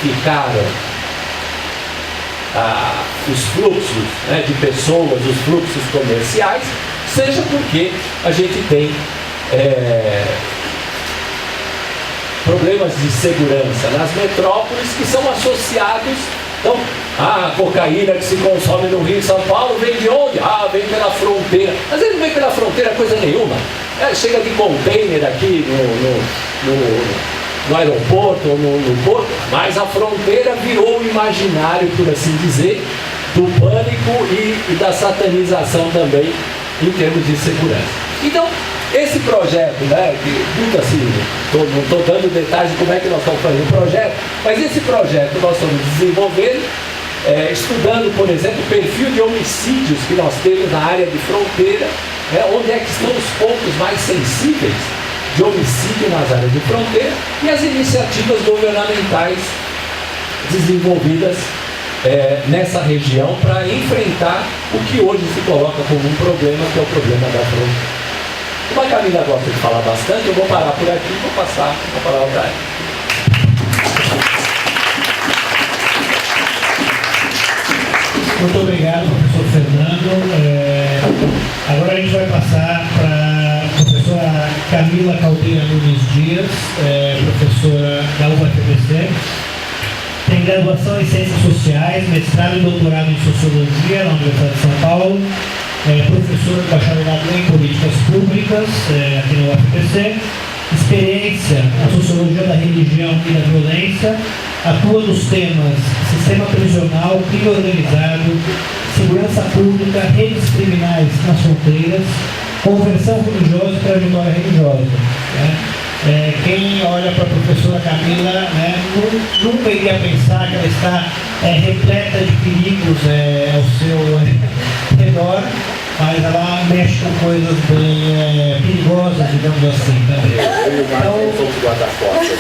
intensificaram os fluxos, né, de pessoas, os fluxos comerciais, seja porque a gente tem problemas de segurança nas metrópoles que são associados. Então, a cocaína que se consome no Rio e São Paulo vem de onde? Vem pela fronteira. Às vezes não vem pela fronteira coisa nenhuma. Chega de container aqui no aeroporto ou no porto, mas a fronteira virou o imaginário, por assim dizer, do pânico e da satanização também em termos de segurança. Então, esse projeto, né, muito assim, não estou dando detalhes de como é que nós estamos fazendo o projeto, mas esse projeto nós estamos desenvolvendo, estudando, por exemplo, o perfil de homicídios que nós temos na área de fronteira, onde é que estão os pontos mais sensíveis de homicídio nas áreas de fronteira, e as iniciativas governamentais desenvolvidas nessa região para enfrentar o que hoje se coloca como um problema, que é o problema da fronteira. Como a Camila gosta de falar bastante, eu vou parar por aqui e vou passar a palavra para ela. Muito obrigado, professor Fernando. Agora a gente vai passar para a professora Camila Caldeira Nunes Dias, professora da UFPC. Tem graduação em Ciências Sociais, mestrado e doutorado em Sociologia na Universidade de São Paulo. Professora de bacharelado em Políticas Públicas aqui no UFPC, experiência na Sociologia da Religião e da Violência, atua nos temas Sistema Prisional, Crime Organizado, Segurança Pública, Redes Criminais nas Fronteiras, Conversão Religiosa e Trajetória Religiosa. Quem olha para a professora Camila, nunca iria pensar que ela está repleta de perigos ao seu redor, mas ela mexe com coisas bem perigosas, digamos assim, também. Então, somos guarda-costas.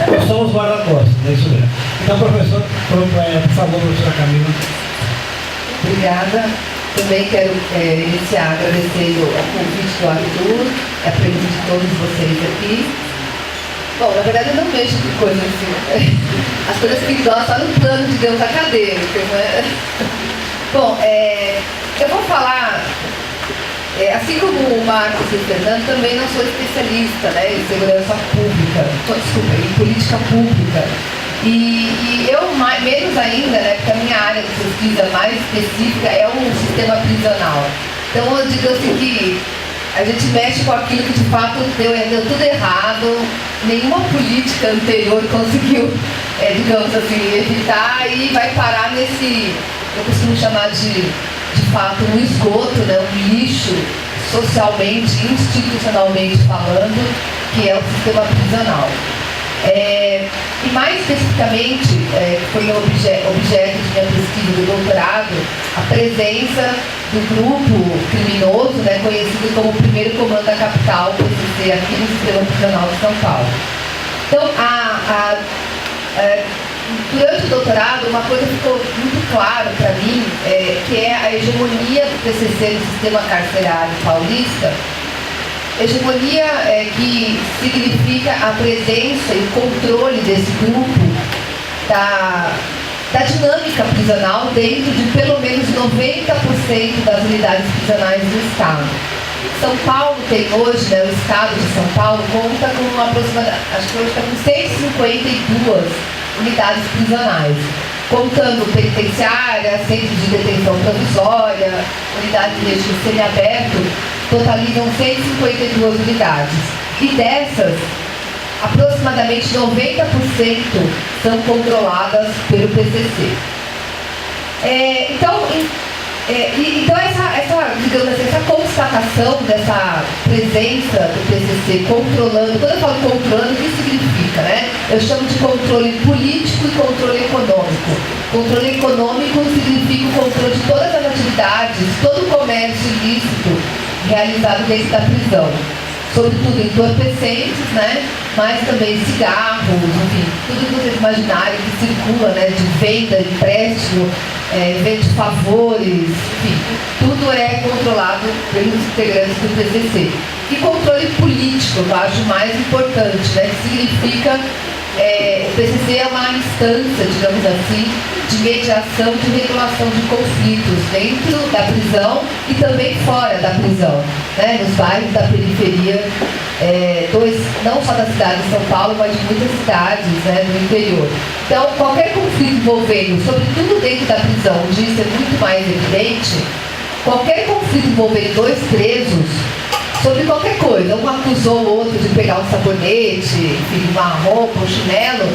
Nós somos guarda-costas, é isso mesmo. Então, professor, por favor, professora Camila. Obrigada. Também quero iniciar agradecendo o convite do Arthur, a presença de todos vocês aqui. Bom, na verdade eu não vejo que coisa assim, as coisas perigosas só no plano, digamos, acadêmico, né? Bom, eu vou falar, assim como o Marcos e o Fernando, também não sou especialista, né, em segurança pública, em política pública. E eu, menos ainda, né, porque a minha área de pesquisa mais específica é o sistema prisional. Então, eu digo assim que a gente mexe com aquilo que de fato deu tudo errado, nenhuma política anterior conseguiu, digamos assim, evitar, e vai parar nesse, eu costumo chamar de fato, um esgoto, né, um lixo, socialmente, institucionalmente falando, que é o sistema prisional. E mais especificamente, foi objeto de minha pesquisa do doutorado, a presença do grupo criminoso, né, conhecido como o Primeiro Comando da Capital, PCC, aqui no Sistema Prisional de São Paulo. Então, durante o doutorado, uma coisa ficou muito clara para mim, que é a hegemonia do PCC no sistema carcerário paulista. Hegemonia que significa a presença e o controle desse grupo da dinâmica prisional dentro de pelo menos 90% das unidades prisionais do Estado. São Paulo tem hoje, né, o Estado de São Paulo conta com aproximadamente, acho que hoje está com 152 unidades prisionais, contando penitenciária, centro de detenção provisória, unidade de regime semiaberto, totalizam 152 unidades. E dessas, aproximadamente 90% são controladas pelo PCC. Então essa constatação dessa presença do PCC controlando, quando eu falo controlando, o que significa, né? Eu chamo de controle político e controle econômico. Controle econômico significa o controle de todas as atividades, todo o comércio ilícito realizado dentro da prisão, sobretudo entorpecentes, né? Mas também cigarros, enfim, tudo que vocês imaginarem que circula, né? De venda, empréstimo, venda de favores, enfim, tudo é controlado pelos integrantes do PCC. E controle político, eu acho mais importante, né? Que significa o PCC é uma instância, digamos assim, de mediação, de regulação de conflitos dentro da prisão e também fora da prisão, né, nos bairros da periferia, não só da cidade de São Paulo, mas de muitas cidades, né, do interior. Então, qualquer conflito envolvendo, sobretudo dentro da prisão, onde isso é muito mais evidente, qualquer conflito envolvendo dois presos, sobre qualquer coisa, um acusou o outro de pegar um sabonete, enfim, uma roupa, um chinelo,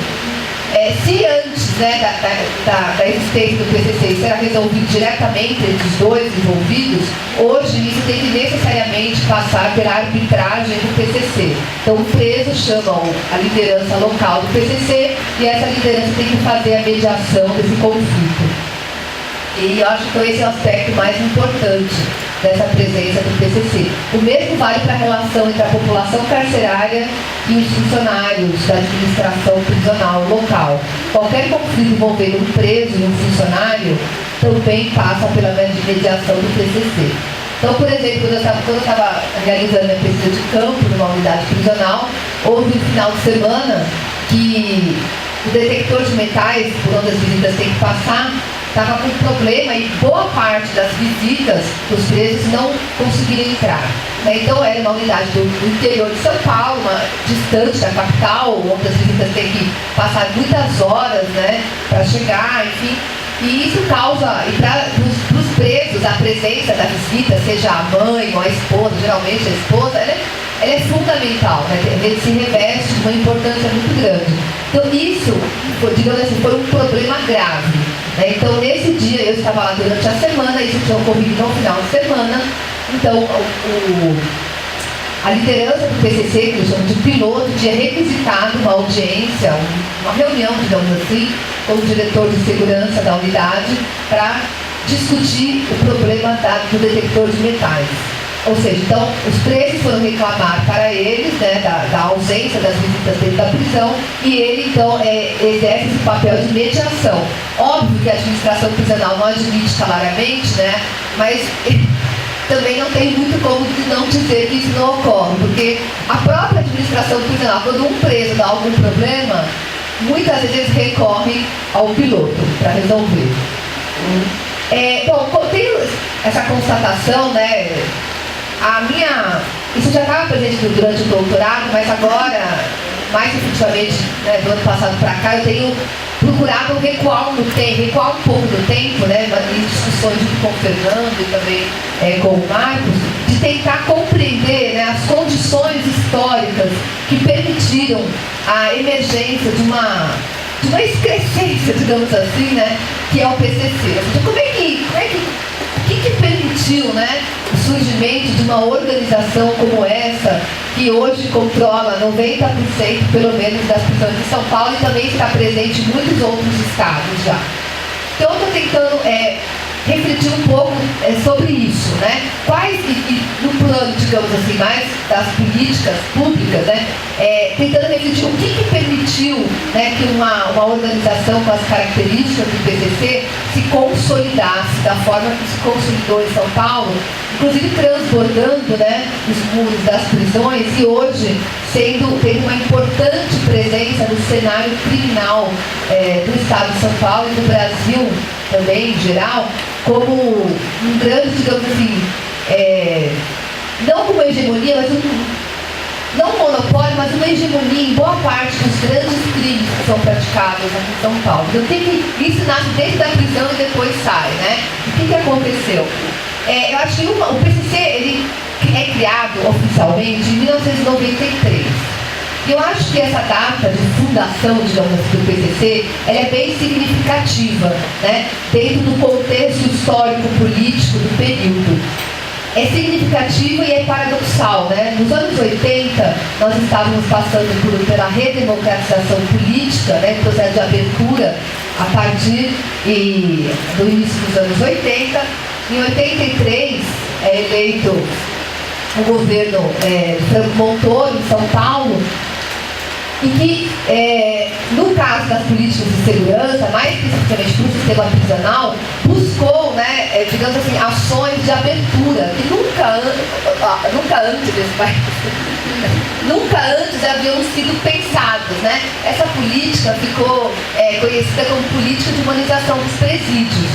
se antes, né, da existência do PCC isso era resolvido diretamente entre os dois envolvidos, hoje isso tem que necessariamente passar pela arbitragem do PCC. Então o preso chama a liderança local do PCC e essa liderança tem que fazer a mediação desse conflito. E eu acho que esse é o aspecto mais importante dessa presença do PCC. O mesmo vale para a relação entre a população carcerária e os funcionários da administração prisional local. Qualquer conflito envolvendo um preso e um funcionário também passa pela mediação do PCC. Então, por exemplo, quando eu estava realizando a pesquisa de campo numa unidade prisional, houve um final de semana que o detector de metais, por onde as visitas têm que passar, estava com problema e boa parte das visitas dos presos não conseguiram entrar. Então era uma unidade do interior de São Paulo, distante da capital, onde as visitas têm que passar muitas horas, né, para chegar, enfim. E isso causa, e para os presos, a presença da visita, seja a mãe ou a esposa, geralmente a esposa, ela é fundamental, né? Ele se reveste de uma importância muito grande. Então isso, digamos assim, foi um problema grave. Né? Então nesse dia eu estava lá durante a semana, isso tinha ocorrido no final de semana. Então a liderança do PCC, que eles chamam de piloto, tinha requisitado uma audiência, uma reunião, digamos assim, com o diretor de segurança da unidade para discutir o problema do detector de metais. Ou seja, então, os presos foram reclamar para eles, né, da ausência das visitas dentro da prisão, e ele, então, exerce esse papel de mediação. Óbvio que a administração prisional não admite claramente, né, mas também não tem muito como não dizer que isso não ocorre, porque a própria administração prisional, quando um preso dá algum problema, muitas vezes eles recorrem ao piloto para resolver. Bom, tem essa constatação, né, isso já estava presente durante o doutorado, mas agora, mais efetivamente, né, do ano passado para cá, eu tenho procurado recuar um pouco do tempo, né, em discussões com o Fernando e também com o Marcos, de tentar compreender, né, as condições históricas que permitiram a emergência de uma excrescência, digamos assim, né, que é o PCC. Então, o que permitiu, né, o surgimento de uma organização como essa, que hoje controla 90% pelo menos das prisões de São Paulo e também está presente em muitos outros estados já. Então eu estou tentando refletir um pouco sobre isso, né? No plano, digamos assim, mais das políticas públicas, né? Tentando refletir o que permitiu, né, que uma organização com as características do PCC se consolidasse da forma que se consolidou em São Paulo, inclusive transbordando, né, os muros das prisões e hoje tendo uma importante presença no cenário criminal do estado de São Paulo e do Brasil também, em geral, como um grande, digamos assim, não como hegemonia, mas não um monopólio, mas uma hegemonia em boa parte dos grandes crimes que são praticados aqui em São Paulo. Então isso nasce dentro da prisão e depois sai, né? O que aconteceu? Eu acho que o PCC ele é criado oficialmente em 1993. Eu acho que essa data de fundação, digamos assim, do PCC, ela é bem significativa, né, dentro do contexto histórico-político do período. É significativa e é paradoxal, né? Nos anos 80, nós estávamos passando pela redemocratização política, né, processo de abertura a partir do início dos anos 80. Em 83, é eleito o governo Franco Montoro, em São Paulo, e que, no caso das políticas de segurança, mais especificamente para o sistema prisional, buscou, né, digamos assim, ações de abertura que nunca antes haviam sido pensados, né? Essa política ficou conhecida como política de humanização dos presídios.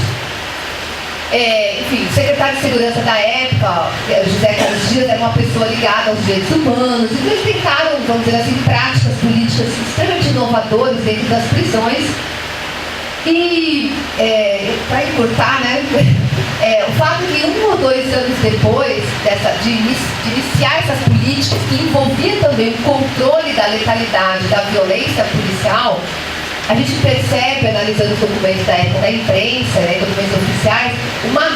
Enfim, o secretário de segurança da época, José Carlos Dias, era uma pessoa ligada aos direitos humanos, então eles tentaram, vamos dizer assim, práticas políticas extremamente inovadoras dentro das prisões. E, para encurtar, né, o fato que 1 ou 2 anos depois de iniciar essas políticas, que envolvia também o controle da letalidade, da violência policial, a gente percebe, analisando os documentos da época da imprensa, né, documentos oficiais, uma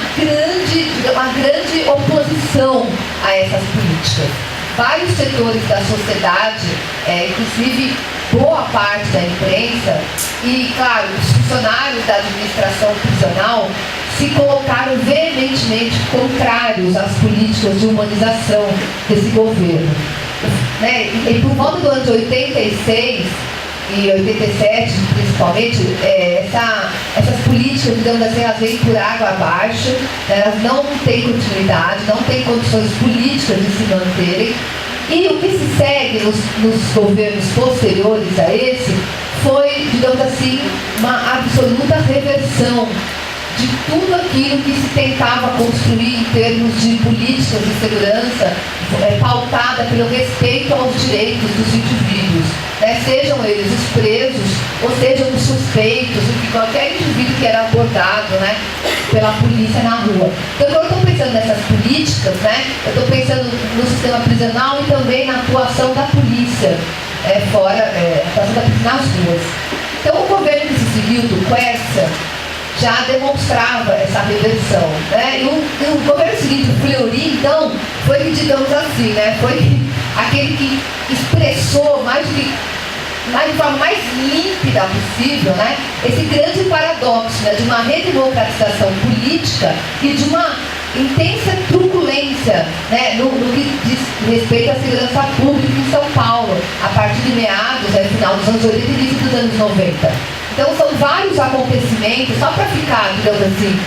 grande oposição a essas políticas. Vários setores da sociedade, inclusive boa parte da imprensa e, claro, os funcionários da administração prisional se colocaram veementemente contrários às políticas de humanização desse governo. Né? E por volta do ano de 86 e 87, principalmente, essas políticas, digamos assim, elas vêm por água abaixo, né? Elas não têm continuidade, não têm condições políticas de se manterem. E o que se segue nos governos posteriores a esse foi, digamos assim, uma absoluta reversão de tudo aquilo que se tentava construir em termos de políticas de segurança pautada pelo respeito aos direitos dos indivíduos, né? Sejam eles os presos ou sejam os suspeitos, qualquer indivíduo que era abordado, né, pela polícia na rua. Então, quando eu estou pensando nessas políticas, né, eu estou pensando no sistema prisional e também na atuação da polícia nas ruas. Então, o governo que se seguiu do Quercia já demonstrava essa reversão, né? E o governo seguinte, o Fleury, então, foi, digamos assim, né, foi aquele que expressou de forma mais límpida possível, né, esse grande paradoxo, né, de uma redemocratização política e de uma intensa truculência, né, no que diz respeito à segurança pública em São Paulo, a partir de meados, final dos anos 80 e início dos anos 90. Então são vários acontecimentos, só para ficar, digamos assim,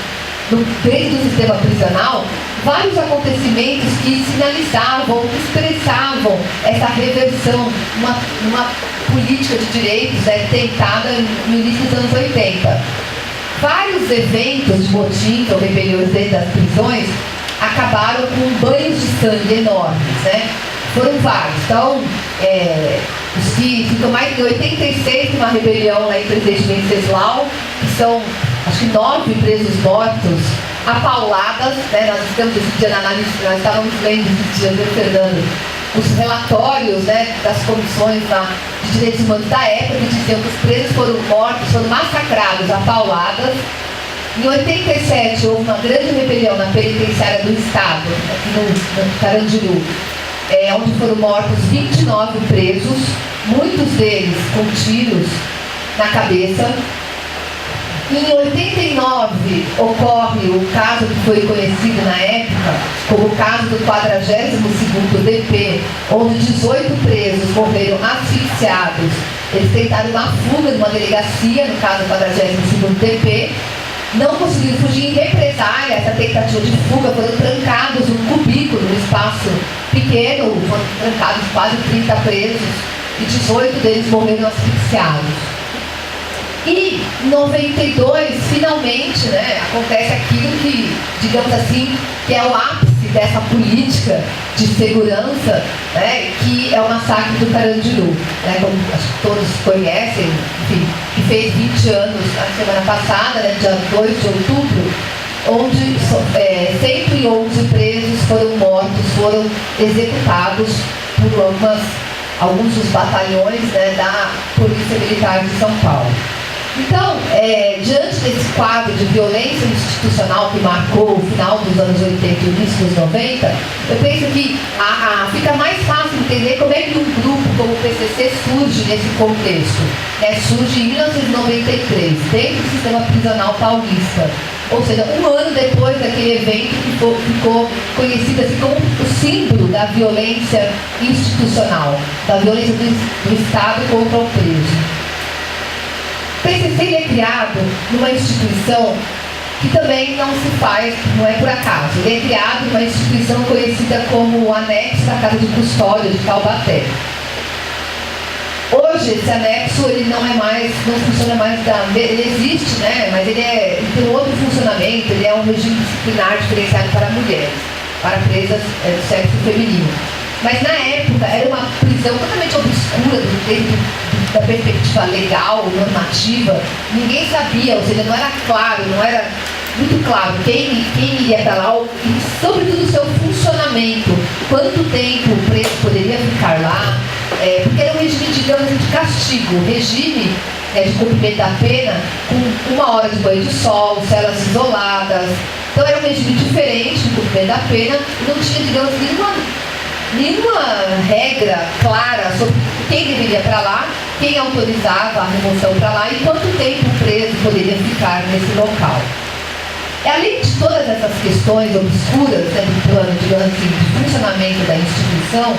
dentro do sistema prisional, vários acontecimentos que sinalizavam, que expressavam essa reversão numa política de direitos tentada no início dos anos 80. Vários eventos de motins ou rebeliões dentro das prisões acabaram com banhos de sangue enormes, né? Foram vários. Então, os que ficam mais em 86, uma rebelião lá em Presidente Venceslau, que são, acho que 9 presos mortos, apauladas, né? Nós estamos esse dia na análise, nós estávamos lendo esse dia, Fernando, os relatórios, né, das comissões de direitos humanos da época, que diziam que os presos foram mortos, foram massacrados, apauladas. Em 87, houve uma grande rebelião na penitenciária do Estado, aqui no Carandiru, onde foram mortos 29 presos, muitos deles com tiros na cabeça. Em 89 ocorre o caso que foi conhecido na época como o caso do 42º DP, onde 18 presos morreram asfixiados. Eles tentaram uma fuga numa delegacia, no caso do 42º DP, não conseguiram fugir. Em represália essa tentativa de fuga, foram trancados num cubículo, num espaço pequeno, foram trancados quase 30 presos e 18 deles morreram asfixiados. E em 92, finalmente, né, acontece aquilo que, digamos assim, que é o ápice dessa política de segurança, né, que é o massacre do Carandiru, né, como acho que todos conhecem, enfim, que fez 20 anos na semana passada, né, dia 2 de outubro, onde 111 presos foram mortos, foram executados por alguns dos batalhões, né, da Polícia Militar de São Paulo. Então, diante desse quadro de violência institucional que marcou o final dos anos 80 e o início dos 90, eu penso que fica mais fácil entender como é que um grupo como o PCC surge nesse contexto. Surge em 1993, dentro do sistema prisional paulista. Ou seja, um ano depois daquele evento que ficou conhecido assim como o símbolo da violência institucional, da violência do Estado contra o preso. O PCC é criado numa instituição que também não se faz, não é por acaso. Ele é criado uma instituição conhecida como anexo da Casa de Custódia de Taubaté. Hoje esse anexo ele não funciona mais ele existe, né? Mas ele tem um outro funcionamento, ele é um regime disciplinar diferenciado para mulheres, para presas do sexo feminino. Mas na época era uma prisão totalmente obscura da perspectiva legal, normativa. Ninguém sabia, ou seja, não era claro, não era muito claro quem iria para lá e sobretudo o seu funcionamento, quanto tempo o preso poderia ficar lá, porque era um regime, digamos, de castigo, regime de cumprimento da pena com 1 hora de banho de sol, celas isoladas. Então era um regime diferente de cumprimento da pena e não tinha, digamos, nenhuma regra clara sobre quem deveria para lá, quem autorizava a remoção para lá e quanto tempo o preso poderia ficar nesse local. Além de todas essas questões obscuras, do plano, digamos assim, de funcionamento da instituição,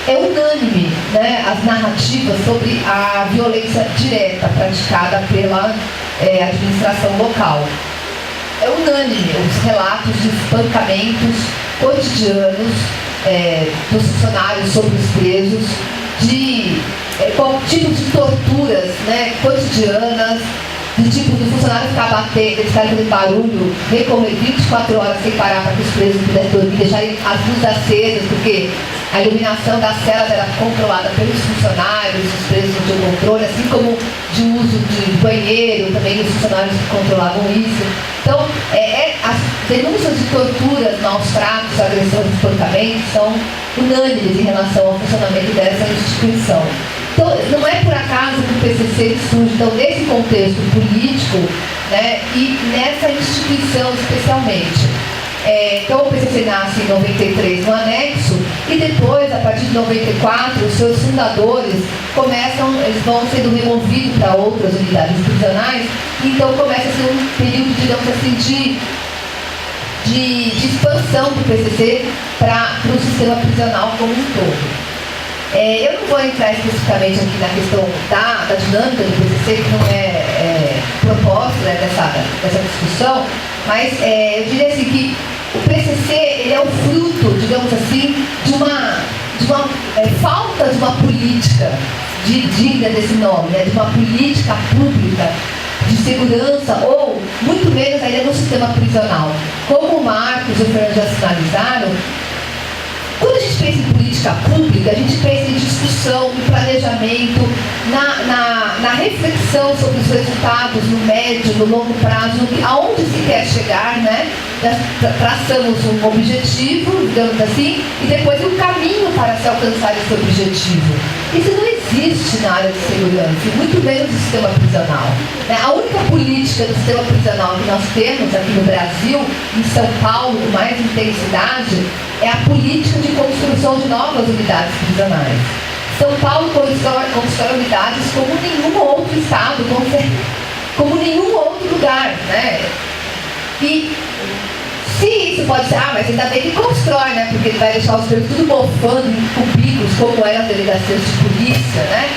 é unânime, né, as narrativas sobre a violência direta praticada pela administração local. É unânime os relatos de espancamentos cotidianos dos funcionários sobre os presos, de tipos de torturas, né, cotidianas, de tipo do funcionário ficar batendo, eles ficarem fazendo barulho, recorrer 24 horas sem parar para que os presos pudessem dormir, deixarem as luzes acesas, porque a iluminação das celas era controlada pelos funcionários, os presos não tinham controle, assim como de uso de banheiro, também os funcionários que controlavam isso. Então, as denúncias de torturas, maus tratos, agressões e espancamentos são unânimes em relação ao funcionamento dessa instituição. Então, não é por acaso que o PCC surge, então, nesse contexto político, né, e nessa instituição especialmente. Então, o PCC nasce em 93 no anexo e depois, a partir de 94, os seus fundadores eles vão sendo removidos para outras unidades prisionais, e então começa a ser um período, digamos assim, de expansão do PCC para o sistema prisional como um todo. Eu não vou entrar especificamente aqui na questão da dinâmica do PCC, que não é propósito, né, dessa discussão, mas eu diria assim que o PCC ele é o fruto, digamos assim, de uma falta de uma política digna desse nome, né, de uma política pública de segurança, ou muito menos ainda no sistema prisional. Como o Marcos e o Fernando já sinalizaram, quando a gente pensa em política pública, a gente pensa em discussão, em planejamento, na reflexão sobre os resultados no médio, no longo prazo, aonde se quer chegar, né? Traçamos um objetivo, digamos assim, e depois um caminho para se alcançar esse objetivo. Isso não existe na área de segurança, e muito menos no sistema prisional. A única política do sistema prisional que nós temos aqui no Brasil, em São Paulo, com mais intensidade, é a política de construção de novas unidades prisionais. São Paulo constrói unidades como nenhum outro estado, como nenhum outro lugar, né? E se isso pode ser, mas ainda bem que constrói, né? Porque ele vai deixar os presos tudo mofando em cubículos, como eram as delegacias de polícia, né?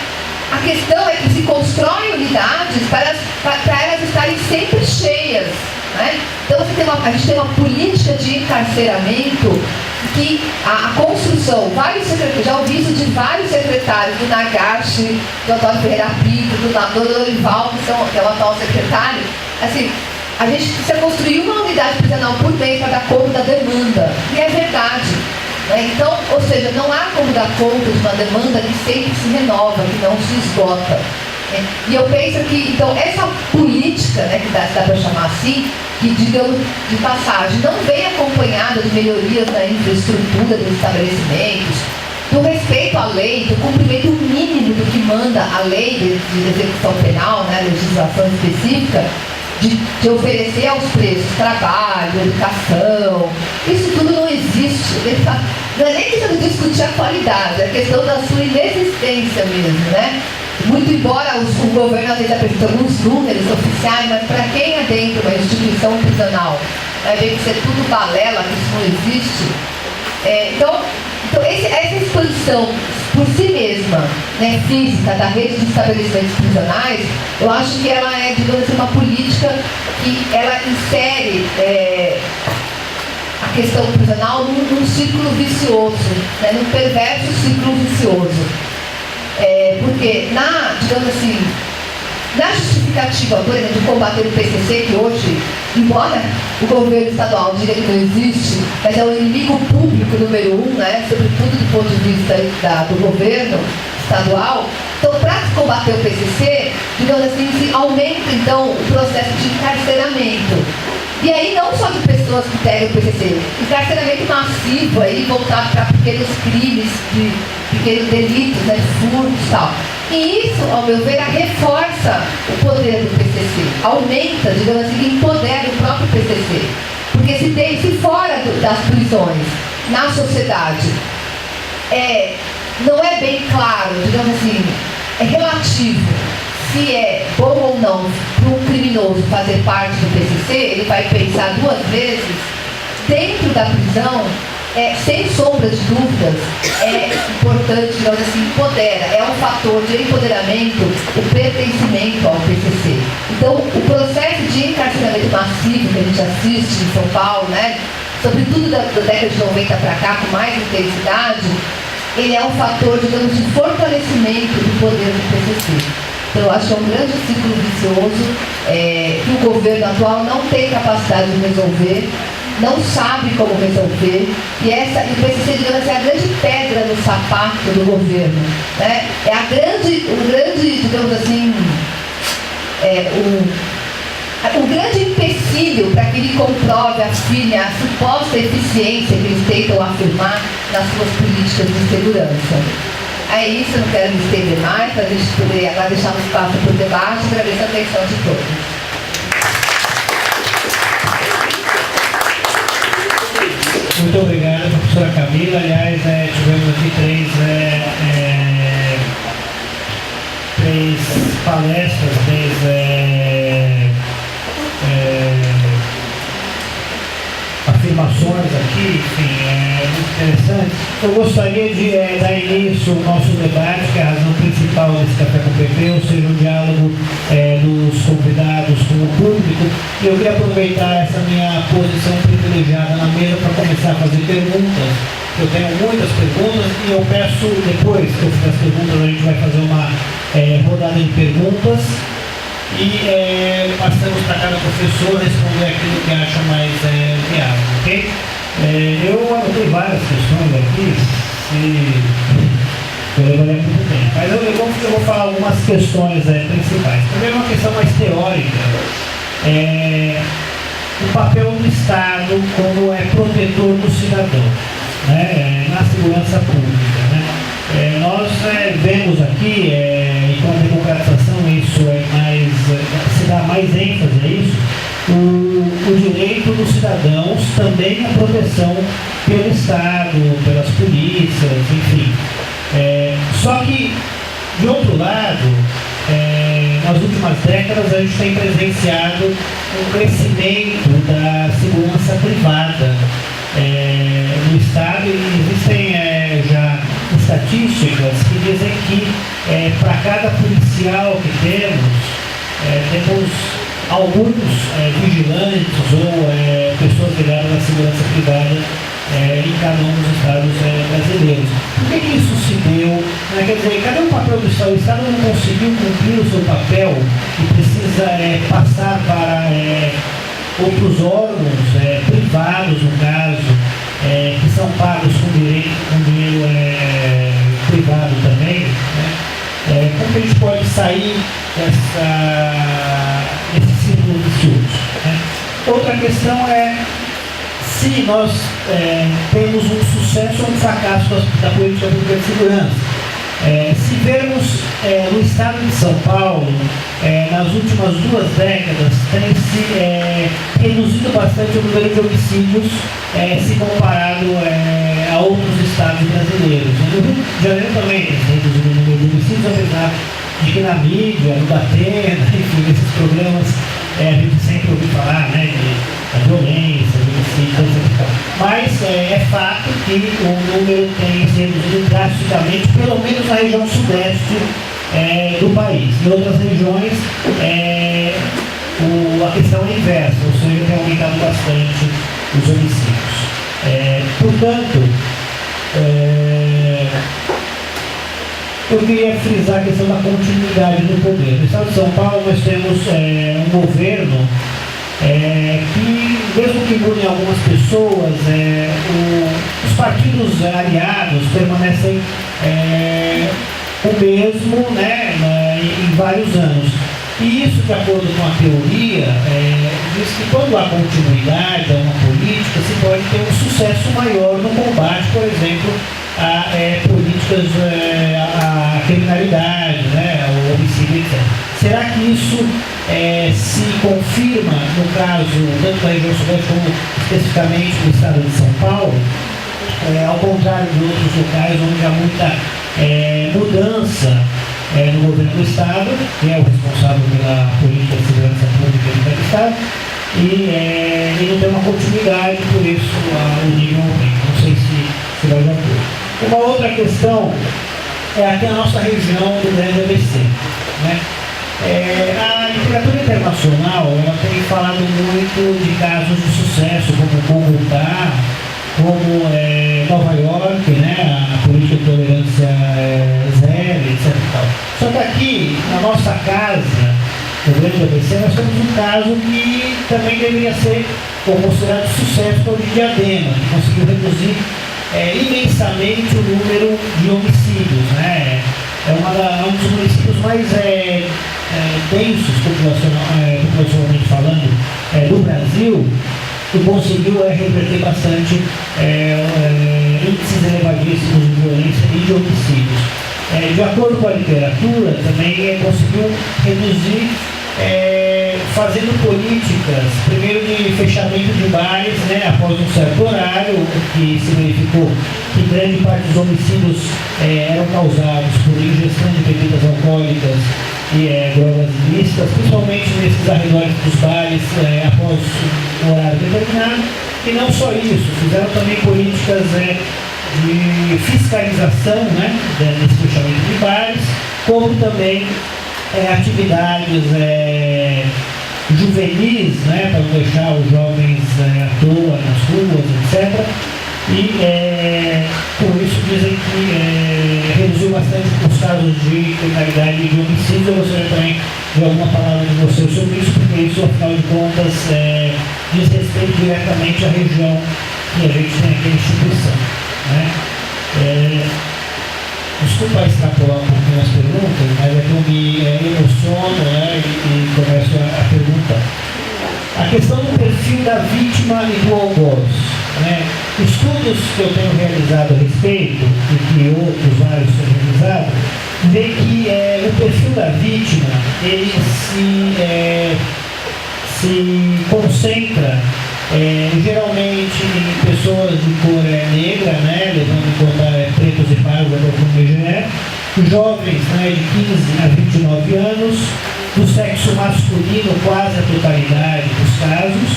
A questão é que se constroem unidades para elas estarem sempre cheias, né? Então a gente tem uma política de encarceramento que a construção, já ouvi isso de vários secretários, do Nagashi, do Antônio Ferreira Pinto, do Dorival, que é o atual secretário, assim, a gente precisa construir uma unidade prisional por mês para dar conta da demanda, e é verdade. Né? Então, ou seja, não há como dar conta de uma demanda que sempre se renova, que não se esgota. E eu penso que, então, essa política, né, que dá para chamar assim, que, digamos, de passagem, não vem acompanhada de melhorias na infraestrutura dos estabelecimentos, do respeito à lei, do cumprimento mínimo do que manda a lei de execução penal, né, legislação específica, de oferecer aos presos trabalho, educação. Isso tudo não existe. Não é nem questão de discutir a qualidade, é a questão da sua inexistência mesmo, né? Muito embora o governo às vezes apresente alguns números oficiais, mas para quem é dentro de uma instituição prisional, vai ver que isso é tudo balela, que isso não existe. Então, Então, essa expansão por si mesma, né, física, da rede de estabelecimentos prisionais, eu acho que ela é, digamos assim, uma política que ela insere a questão prisional num círculo vicioso, né, num perverso círculo vicioso. Porque, digamos assim, na justificativa, por exemplo, de combater o PCC, que hoje, embora o governo estadual diga que não existe, mas é o inimigo público número 1, né, sobretudo do ponto de vista do governo estadual. Então, para combater o PCC, digamos assim, se aumenta então o processo de encarceramento. E aí não só de pessoas que pegam o PCC, encarceramento massivo aí, voltado para pequenos crimes, de pequenos delitos, né, furtos e tal. E isso, ao meu ver, reforça o poder do PCC, aumenta, digamos assim, empodera o próprio PCC. Porque se fora das prisões, na sociedade, não é bem claro, digamos assim, é relativo se é bom ou não para um criminoso fazer parte do PCC, ele vai pensar 2 vezes. Dentro da prisão, sem sombra de dúvidas, é importante, digamos assim, empodera, é um fator de empoderamento, o pertencimento ao PCC. Então, o processo de encarceramento massivo que a gente assiste em São Paulo, né, sobretudo da década de 90 para cá, com mais intensidade, ele é um fator, digamos, de fortalecimento do poder do PCC. Então, eu acho que é um grande ciclo vicioso que o governo atual não tem capacidade de resolver, não sabe como resolver, e o PCC, digamos assim, é a grande pedra no sapato do governo, né? É o grande, digamos assim, o grande empecilho para que ele comprove, afirme a suposta eficiência que eles tentam afirmar nas suas políticas de segurança. É isso, eu não quero me estender mais, para a gente poder agora deixar um espaço para o debate. Agradeço a atenção de todos. Muito obrigado, professora Camila. Aliás, tivemos aqui 3 palestras, 3 afirmações aqui, enfim, muito interessante. Eu gostaria de dar início ao nosso debate, que é a razão principal desse Café com o PP, ou seja, um diálogo dos convidados com o público. E eu queria aproveitar essa minha posição privilegiada na mesa para começar a fazer perguntas. Eu tenho muitas perguntas e eu peço, depois que eu fizer as perguntas, a gente vai fazer uma rodada de perguntas. E passamos para cada professor responder aquilo que acha mais viável, ok? Eu anotei várias questões aqui, eu levaria muito tempo, mas eu vou falar algumas questões principais. Primeiro, uma questão mais teórica, o papel do Estado como protetor do cidadão, né, na segurança pública, né? Nós vemos aqui, e com a democratização isso se dá mais ênfase a isso, o direito dos cidadãos também à proteção pelo Estado, pelas polícias, enfim. Só que, de outro lado, nas últimas décadas a gente tem presenciado um crescimento da segurança privada no Estado, e existem já estatísticas que dizem que para cada policial que temos alguns vigilantes ou pessoas ligadas à segurança privada em cada um dos estados brasileiros. Por que isso se deu? Quer dizer, cadê o papel do Estado? O Estado não conseguiu cumprir o seu papel e precisa passar para outros órgãos privados, no caso, que são pagos com dinheiro privado também, né? Como que a gente pode sair desse círculo vicioso, né? Outra questão é se nós temos um sucesso ou um fracasso da política pública de segurança. Se vermos no estado de São Paulo, nas últimas 2 décadas, tem se reduzido bastante o número de homicídios se comparado a outros estados brasileiros. No Rio de Janeiro também tem se reduzido o número de homicídios, apesar de que na mídia, no Datena, enfim, esses problemas a gente sempre ouviu falar, né, da violência, do homicídio, etc. Mas é fato que o número tem se reduzido drasticamente, pelo menos na região sudeste do país. Em outras regiões, a questão é inversa, ou seja, tem aumentado bastante os homicídios. Portanto, eu queria frisar a questão da continuidade do poder. No estado de São Paulo, nós temos um governo que, mesmo que mude algumas pessoas, os partidos aliados permanecem o mesmo, né, em vários anos. E isso, de acordo com a teoria, diz que quando há continuidade a uma política, se pode ter um sucesso maior no combate, por exemplo, a políticas, a criminalidade, né, o homicídio, etc. Será que isso se confirma no caso tanto da região sudeste como especificamente no estado de São Paulo? Ao contrário de outros locais onde há muita mudança no governo do estado, que é o responsável pela política de segurança pública do estado, e não tem uma continuidade, por isso o nível aumenta. Não sei se vai de acordo. Uma outra questão é aqui a nossa região do Grande ABC, né? A literatura internacional ela tem falado muito de casos de sucesso, como Bogotá, como Nova York, né? A política de tolerância zero, etc. Só que aqui, na nossa casa, no Grande ABC, nós temos um caso que também deveria ser considerado sucesso para o Diadema, que conseguiu reduzir imensamente o número de homicídios, né? É um dos municípios mais densos populacionalmente falando do Brasil, e conseguiu reverter bastante índices elevadíssimos de violência e de homicídios. De acordo com a literatura, também conseguiu reduzir fazendo políticas, primeiro de fechamento de bares, né, após um certo horário, que se verificou que grande parte dos homicídios eram causados por ingestão de bebidas alcoólicas e drogas ilícitas, principalmente nesses arredores dos bares após um horário determinado. E não só isso, fizeram também políticas de fiscalização, né, desse fechamento de bares, como também atividades juvenis, né, para não deixar os jovens à toa nas ruas, etc. E por isso dizem que reduziu bastante os casos de criminalidade e de homicídio. Eu gostaria também de alguma palavra de vocês sobre isso, porque isso, afinal de contas, diz respeito diretamente à região que a gente tem aqui a instituição, né? Desculpa extrapolar um pouquinho as perguntas, mas é que eu me emociono, né, e começo a perguntar. A questão do perfil da vítima e do algoz, né? Estudos que eu tenho realizado a respeito, e que outros vários têm realizado, vê que o perfil da vítima, ele se concentra geralmente em pessoas de cor negra, né, levando em conta pretos e pardos da população genérica, jovens, né, de 15 a 29 anos, do sexo masculino, quase a totalidade dos casos,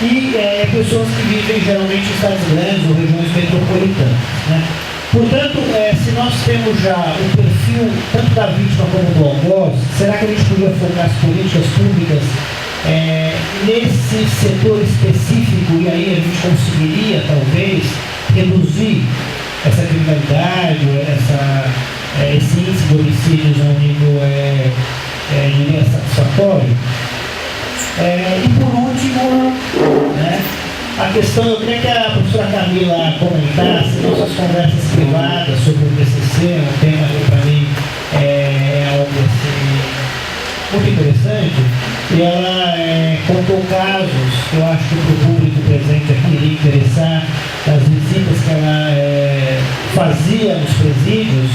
e pessoas que vivem geralmente em cidades grandes ou regiões metropolitanas, né. Portanto, se nós temos já o perfil tanto da vítima como do algoz, será que a gente podia focar as políticas públicas nesse setor específico, e aí a gente conseguiria talvez reduzir essa criminalidade, esse índice de homicídios a um nível diria satisfatório? E por último, né, a questão, eu queria que a professora Camila comentasse nossas conversas privadas sobre o PCC, um tema que para mim é algo assim muito interessante, e ela contou casos que eu acho que para o público presente aqui iria interessar, das visitas que ela fazia nos presídios,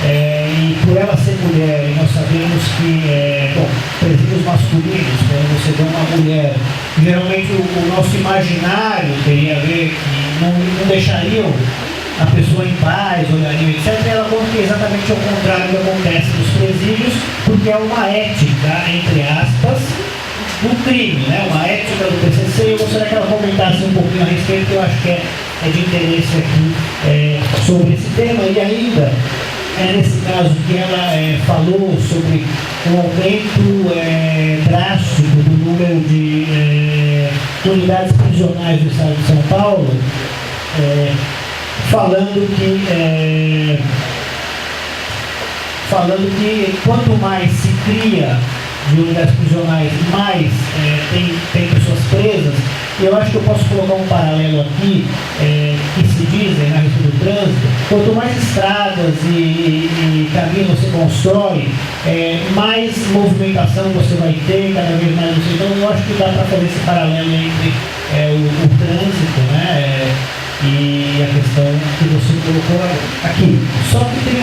e por ela ser mulher, e nós sabemos que, presídios masculinos, quando você vê uma mulher, geralmente o nosso imaginário teria a ver que não deixariam a pessoa em paz, olharia, etc. Ela conta que exatamente ao contrário que acontece nos presídios, porque é uma ética, entre aspas, do crime, né? Uma ética do PCC. Eu gostaria que ela comentasse um pouquinho a respeito, que eu acho que é de interesse aqui sobre esse tema. E ainda, nesse caso que ela falou sobre o aumento drástico do número de unidades prisionais do estado de São Paulo, falando que quanto mais se cria de unidades prisionais, mais tem pessoas presas. E eu acho que eu posso colocar um paralelo aqui, que se dizem na respeito do trânsito: quanto mais estradas e caminhos você constrói, mais movimentação você vai ter, cada vez mais você. Então eu acho que dá para fazer esse paralelo entre o trânsito, né, e a questão que você colocou aqui. Só que tem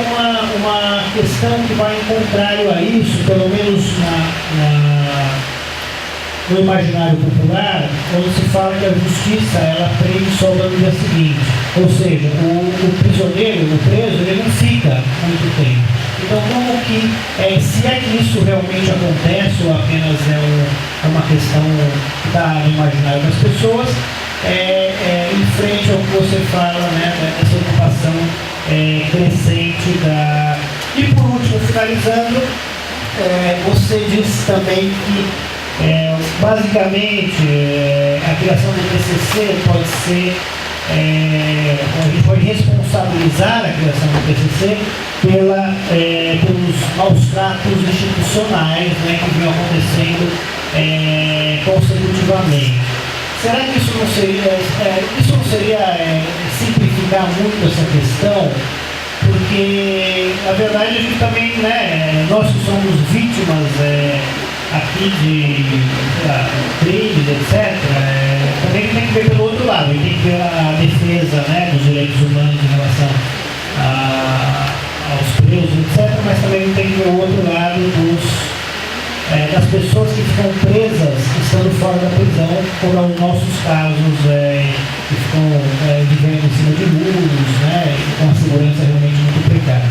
uma questão que vai em contrário a isso, pelo menos no imaginário popular, onde se fala que a justiça ela prende só no dia seguinte. Ou seja, o prisioneiro, o preso, ele não fica muito tempo. Então, como que, se é que isso realmente acontece, ou apenas é uma questão que está no imaginário das pessoas, em frente ao que você fala, né, dessa ocupação crescente da... E por último, finalizando, você disse também que basicamente a criação do PCC pode ser, a gente pode responsabilizar a criação do PCC pelos maus tratos institucionais, né, que vinham acontecendo consecutivamente. Será que isso não seria simplificar muito essa questão? Porque, na verdade, a gente também, né, nós que somos vítimas aqui de crimes, etc., também tem que ver pelo outro lado, tem que ver a defesa, né, dos direitos humanos em relação aos presos, etc., mas também tem que ver o outro lado das pessoas que ficam presas estando fora da prisão, como é os nossos casos, que ficam vivendo em cima de muros, né, e com a segurança realmente muito precária.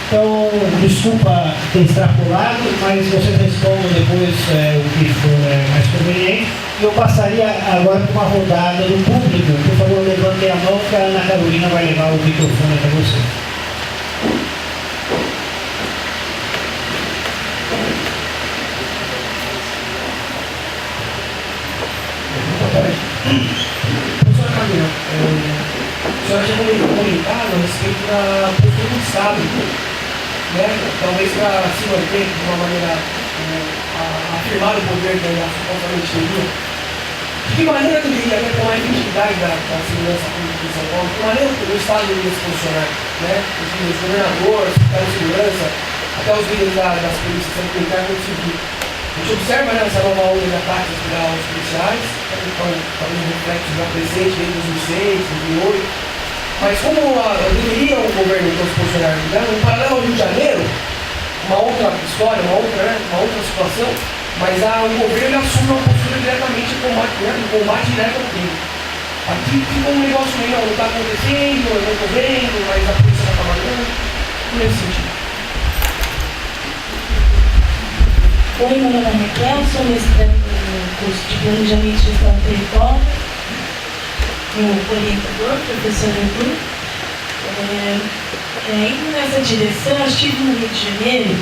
Então, desculpa ter extrapolado, mas vocês respondam depois o que for mais conveniente. E eu passaria agora para uma rodada do público. Por favor, levantem a mão que a Ana Carolina vai levar o microfone até vocês. Professora Camila, a senhora tinha comentado a respeito da postura do Estado, né? Talvez para se manter de uma maneira afirmar o poder da supostamente teoria. De que maneira deveria, com a efetividade da segurança pública de São Paulo, de que maneira o Estado deveria se funcionar, né? Os governadores, secretários de segurança, até os líderes das polícias, tanto militar quanto civil. A gente observa, né, essa nova onda de ataques aos policiais, então, talvez um reflexo já presente desde 2006, 2008. Mas como deveria o governo então se posicionar, né? No paralelo ao Rio de Janeiro, uma outra história, uma outra situação, mas o governo assume uma postura diretamente de combate direto ao crime. Aqui fica um negócio meio, não está acontecendo, eu não estou vendo, mas a polícia está trabalhando, nesse sentido. Oi, meu nome é Raquel, sou mestranda no curso de Planejamento e Gestão do Território, meu orientador, professor Edu. Indo nessa direção, eu estive no Rio de Janeiro,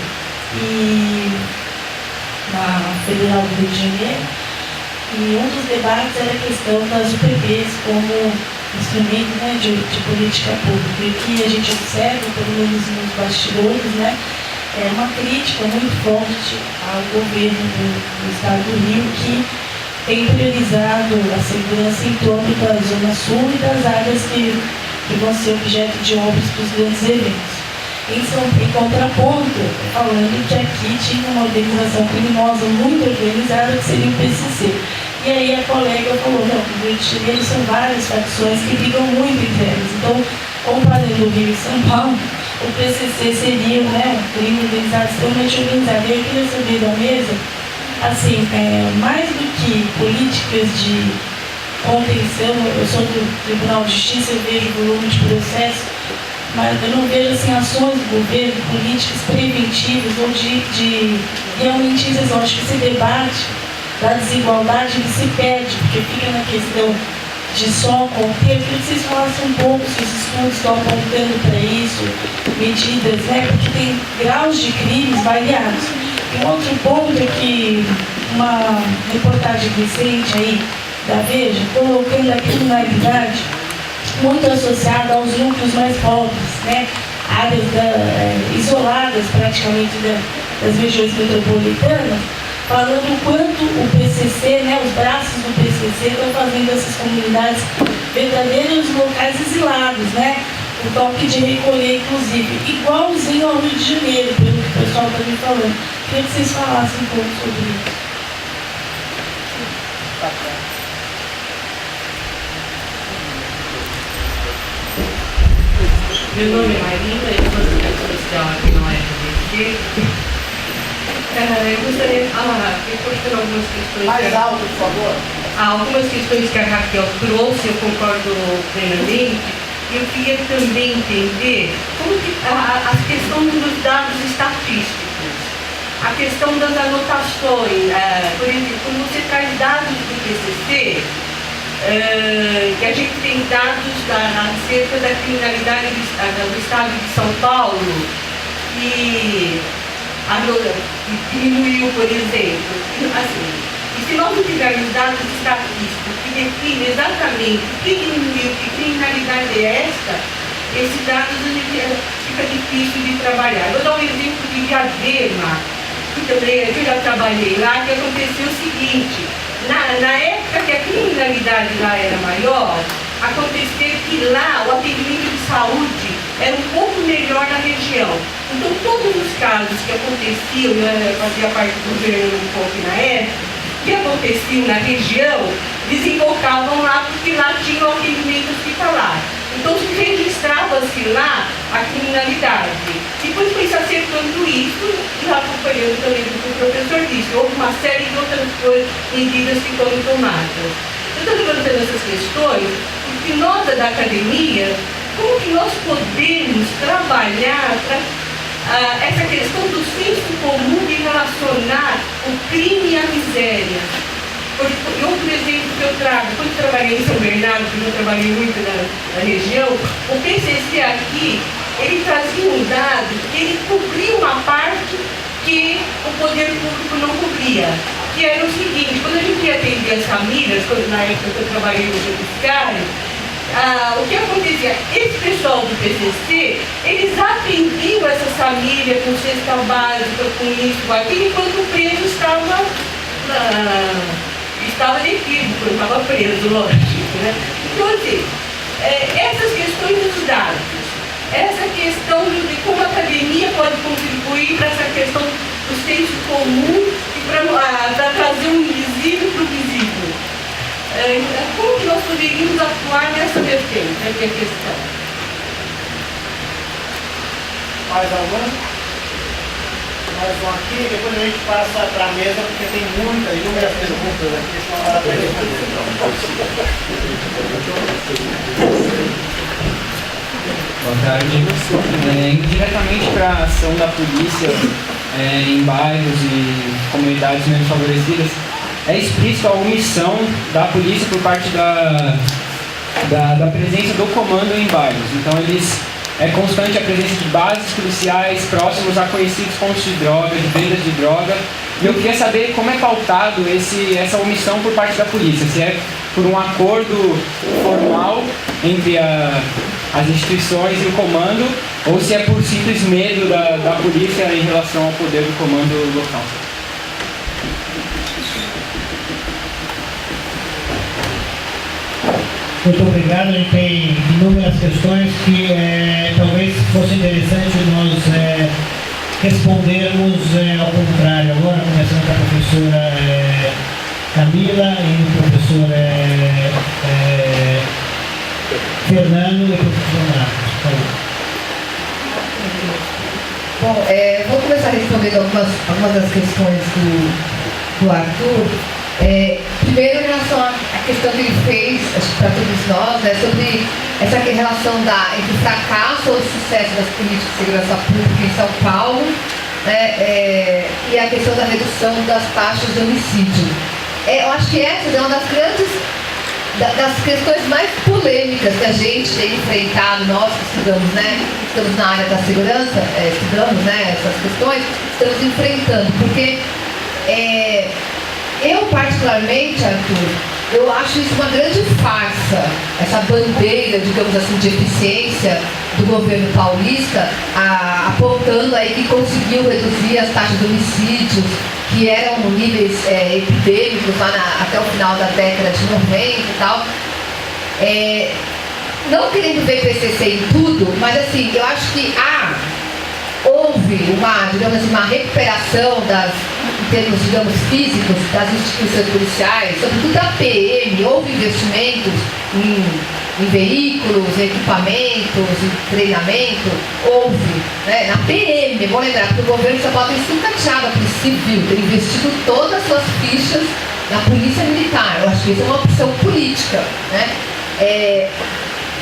na Federal do Rio de Janeiro, e um dos debates era a questão das UPPs como instrumento, né, de política pública. E que a gente observa, pelo menos nos bastidores, né, uma crítica muito forte ao governo do Estado do Rio, que tem priorizado a segurança em torno da Zona Sul e das áreas que vão ser objeto de obras para os grandes eventos. Em contraponto, falando que aqui tinha uma organização criminosa muito organizada, que seria o PCC. E aí a colega falou, não, no Rio de Janeiro são várias facções que brigam muito entre elas. Então, comparando o Rio e São Paulo, o PCC seria, né, um crime organizado, extremamente organizado. E eu queria saber da mesa, assim, mais do que políticas de contenção, eu sou do Tribunal de Justiça, eu vejo o volume de processo, mas eu não vejo, assim, ações do governo, políticas preventivas ou de realmente, eu acho que esse debate da desigualdade, ele se perde, porque fica na questão de só conter. Eu queria que vocês falassem um pouco se os estudos estão apontando para isso, medidas, né? Porque tem graus de crimes variados. E um outro ponto é que uma reportagem recente aí da Veja, colocando a criminalidade muito associada aos núcleos mais pobres, né? Áreas isoladas praticamente das regiões metropolitanas, falando o quanto o PCC, né, os braços do PCC estão fazendo essas comunidades verdadeiros locais exilados, né? O toque de recolher, inclusive, igualzinho ao Rio de Janeiro, pelo que o pessoal está me falando. Queria que vocês falassem um pouco sobre isso. Meu nome é Marina, eu sou assistente social aqui na UFBC. Eu gostaria de falar, reforçando algumas questões. Mais alto, por favor. Algumas questões que a Raquel trouxe, eu concordo plenamente. Eu queria também entender como que a questão dos dados estatísticos, a questão das anotações. Por exemplo, quando você traz dados do PCC, que a gente tem dados acerca da criminalidade do estado de São Paulo, que diminuiu, por exemplo. Assim, e se nós não tivermos dados estatísticos que definem exatamente o que diminuiu, que criminalidade é esta, esses dados fica difícil de trabalhar. Vou dar um exemplo de Diadema, que também eu já trabalhei lá, que aconteceu o seguinte. Na época que a criminalidade lá era maior, aconteceu que lá o atendimento de saúde era um pouco melhor na região. Então todos os casos que aconteciam, eu fazia parte do governo um pouco na época, que aconteciam na região, desembocavam lá porque lá tinha o atendimento hospitalar. Então se registrava-se lá a criminalidade. Depois foi se acertando isso e acompanhando também o que o professor disse. Houve uma série de outras medidas que foram tomadas. Eu estou levantando essas questões porque nós da academia, como que nós podemos trabalhar essa questão do senso comum de relacionar o crime e a miséria. Outro exemplo que eu trago, quando eu trabalhei em São Bernardo, que eu trabalhei muito na região, o PCC aqui, ele trazia um dado que ele cobria uma parte que o poder público não cobria, que era o seguinte: quando a gente ia atender as famílias, na época que eu trabalhei no judiciário, o que acontecia? Esse pessoal do PCC, eles atendiam essas famílias com cesta básica, com isso, com aquilo, enquanto o preso estava detido, porque estava preso, lógico, né? Então, assim, essas questões dos dados, essa questão de como a academia pode contribuir para essa questão do senso comum e para trazer um invisível para o visível. Como que nós poderíamos atuar nessa vertente? É a minha questão. Mais alguma? Mais um aqui, depois a gente passa para a mesa, porque tem inúmeras perguntas aqui, senão não dá para responder. Boa tarde. Indiretamente para a ação da polícia em bairros e comunidades menos favorecidas, é explícito a omissão da polícia por parte da presença do comando em bairros. Então, é constante a presença de bases policiais próximos a conhecidos pontos de droga, de vendas de droga. E eu queria saber como é pautado essa omissão por parte da polícia. Se é por um acordo formal entre as instituições e o comando, ou se é por simples medo da polícia em relação ao poder do comando local. Muito obrigado. A gente tem inúmeras questões que talvez fosse interessante nós respondermos ao contrário. Agora, começando com a professora Camila e o professor Fernando e o professor Marcos. Por favor. Bom, vou começar respondendo algumas das questões do Arthur. Primeiro, em relação à questão que ele fez, acho que para todos nós, né, sobre essa relação entre o fracasso ou o sucesso das políticas de segurança pública em São Paulo, né, e a questão da redução das taxas de homicídio. eu acho que essa é uma das grandes, das questões mais polêmicas que a gente tem enfrentado, nós que estudamos, né? Estamos na área da segurança, estudamos, né, essas questões, estamos enfrentando, porque eu particularmente, Arthur, eu acho isso uma grande farsa, essa bandeira, digamos assim, de eficiência do governo paulista, apontando aí que conseguiu reduzir as taxas de homicídios, que eram níveis epidêmicos lá até o final da década de 90 e tal. Não querendo ver PCC em tudo, mas assim, eu acho que houve digamos assim, uma recuperação em termos, digamos, físicos das instituições policiais, sobretudo da PM, houve investimentos em veículos, em equipamentos, em treinamento, houve, né? Na PM, vou lembrar que o governo de São Paulo tem sucateado a polícia civil, tem investido todas as suas fichas na polícia militar. Eu acho que isso é uma opção política, né?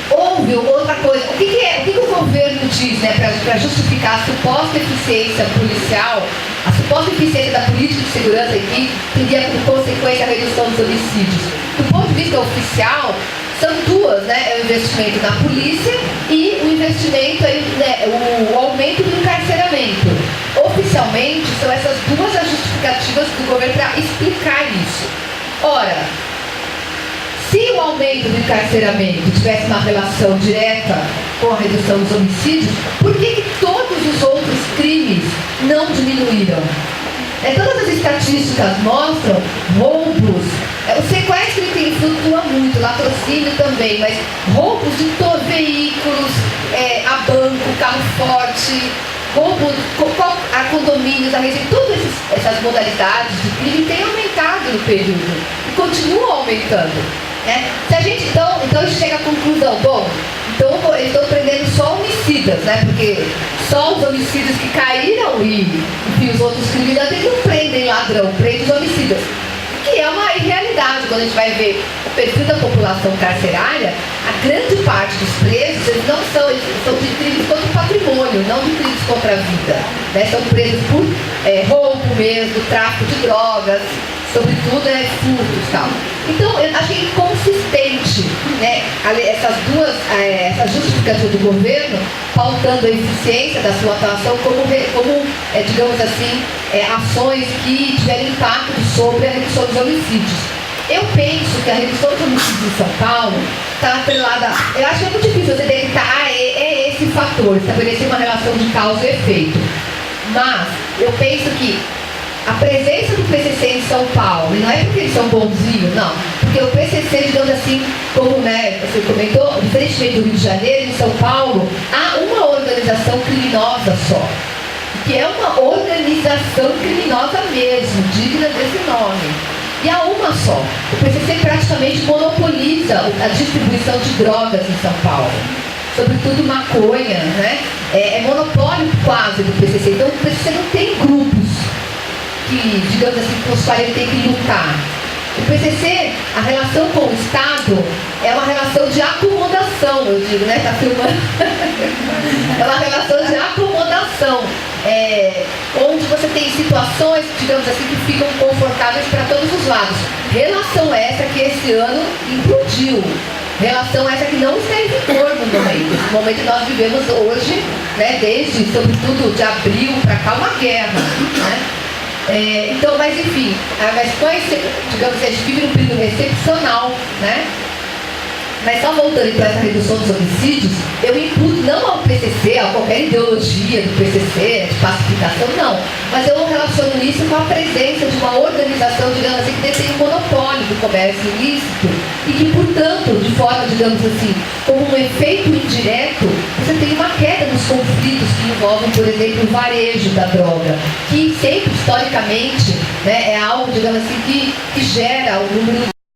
Houve outra coisa. O que o governo diz, né, para justificar a suposta eficiência policial, a suposta eficiência da política de segurança que teria como consequência a redução dos homicídios? Do ponto de vista oficial, são duas, né? É o investimento na polícia e o investimento, o aumento do encarceramento. Oficialmente, são essas duas as justificativas do governo para explicar isso. Ora, se o aumento do encarceramento tivesse uma relação direta com a redução dos homicídios, por que todos os outros crimes não diminuíram? Todas as estatísticas mostram roubos, o sequestro flutua muito, latrocínio também, mas roubos de veículos, a banco, carro forte, roubo a condomínios, a receita, todas essas modalidades de crime têm aumentado no período e continuam aumentando. Se a gente, então a gente chega à conclusão, então eles estão prendendo só homicidas, né? Porque só os homicídios que caíram e os outros criminosos, eles não prendem ladrão, prendem os homicidas. Que é uma irrealidade quando a gente vai ver o perfil da população carcerária. A grande parte dos presos, eles não são de crimes contra o patrimônio, não de crimes contra a vida, né? São presos por roubo mesmo, tráfico de drogas, sobretudo furtos e tal. Então, eu achei inconsistente, né, essas justificativas do governo, pautando a eficiência da sua atuação como digamos assim, ações que tiveram impacto sobre a redução dos homicídios. Eu penso que a redução dos homicídios em São Paulo está atrelada. Eu acho que é muito difícil você detectar esse fator, estabelecer uma relação de causa e efeito. Mas eu penso que a presença do PCC em São Paulo, e não é porque eles são bonzinhos, não, porque o PCC, digamos assim, como, né, você comentou, diferentemente do Rio de Janeiro, em São Paulo, há uma organização criminosa só, que é uma organização criminosa mesmo, digna desse nome. E há uma só. O PCC praticamente monopoliza a distribuição de drogas em São Paulo, sobretudo maconha, né? É monopólio quase do PCC. Então o PCC não tem grupos que, digamos assim, com os quais ele tem que lutar. O PCC, a relação com o Estado é uma relação de acomodação, eu digo, né? Tá filmando? É uma relação de acomodação, onde você tem situações, digamos assim, que ficam confortáveis para todos os lados. Relação essa que esse ano implodiu. Relação essa que não está em vigor no momento. No momento que nós vivemos hoje, né? Desde, sobretudo, de abril para cá, uma guerra, né? Então, mas enfim, digamos que a gente vive num período excepcional, né? Mas só voltando para essa redução dos homicídios, eu imputo não ao PCC, a qualquer ideologia do PCC, de pacificação, não. Mas eu relaciono isso com a presença de uma organização, digamos assim, que detém um monopólio do comércio ilícito e que, portanto, de forma, digamos assim, como um efeito indireto, você tem uma queda nos conflitos que envolvem, por exemplo, o varejo da droga, que sempre, historicamente, né, é algo, digamos assim, que gera o número